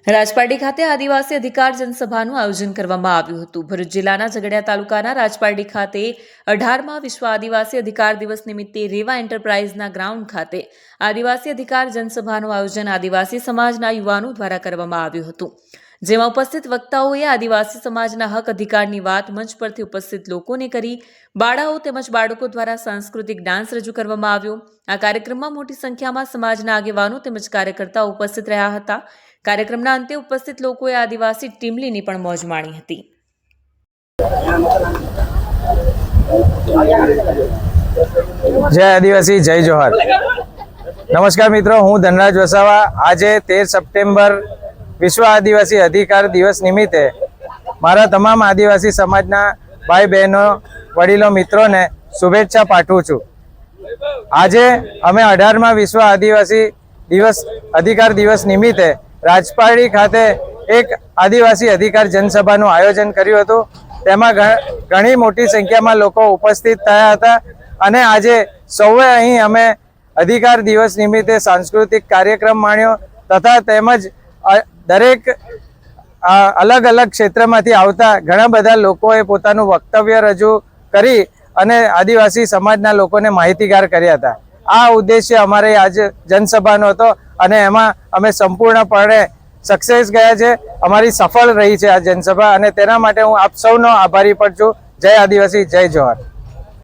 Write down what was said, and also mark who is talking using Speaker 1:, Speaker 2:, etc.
Speaker 1: રાજપારડી ખાતે આદિવાસી અધિકાર જનસભાનું આયોજન કરવામાં આવ્યું હતું। ભરૂચ જિલ્લાના ઝઘડિયા તાલુકાના રાજપારડી ખાતે 18મા વિશ્વ આદિવાસી અધિકાર દિવસ નિમિત્તે રેવા એન્ટરપ્રાઇઝના ગ્રાઉન્ડ ખાતે આદિવાસી અધિકાર જનસભાનું આયોજન આદિવાસી સમાજના યુવાનો દ્વારા કરવામાં આવ્યું હતું, જેમાં ઉપસ્થિત વક્તાઓએ આદિવાસી સમાજના હક અધિકારની વાત મંચ પરથી ઉપસ્થિત લોકોને કરી। બાળાઓ તેમજ બાળકો દ્વારા સાંસ્કૃતિક ડાન્સ રજૂ કરવામાં આવ્યો। આ કાર્યક્રમમાં મોટી સંખ્યામાં સમાજના આગેવાનો તેમજ કાર્યકર્તાઓ ઉપસ્થિત રહ્યા હતા। કાર્યક્રમના અંતે ઉપસ્થિત લોકોએ આદિવાસી ટીમલીની પણ મોજ માણી હતી।
Speaker 2: જય આદિવાસી, જય જોહાર। નમસ્કાર મિત્રો, હું ધનરાજ વસાવા। આજે 13 સપ્ટેમ્બર વિશ્વ આદિવાસી અધિકાર દિવસ નિમિત્તે મારા તમામ આદિવાસી સમાજના ભાઈ બહેનો, વડીલો, મિત્રોને શુભેચ્છા પાઠવું છું। આજે અમે 18મા વિશ્વ આદિવાસી અધિકાર દિવસ નિમિત્તે રાજપારડી ખાતે એક આદિવાસી અધિકાર જનસભાનું આયોજન કર્યું હતું। તેમાં ઘણી મોટી સંખ્યામાં લોકો ઉપસ્થિત થયા હતા અને આજે સૌએ અહીં અમે અધિકાર દિવસ નિમિત્તે સાંસ્કૃતિક કાર્યક્રમ માણ્યો તથા તેમજ દરેક અલગ અલગ ક્ષેત્રમાંથી આવતા ઘણા બધા લોકોએ પોતાનું વક્તવ્ય રજૂ કરી અને આદિવાસી સમાજના લોકોને માહિતીગાર કર્યા હતા। આ ઉદ્દેશ્ય અમારે આજે જનસભાનો હતો અને એમાં અમે સંપૂર્ણપણે સક્સેસ ગયા છે। અમારી સફળ રહી છે આ જનસભા અને તેના માટે હું આપ સૌનો આભારી પણ છું। જય આદિવાસી, જય જોહાર।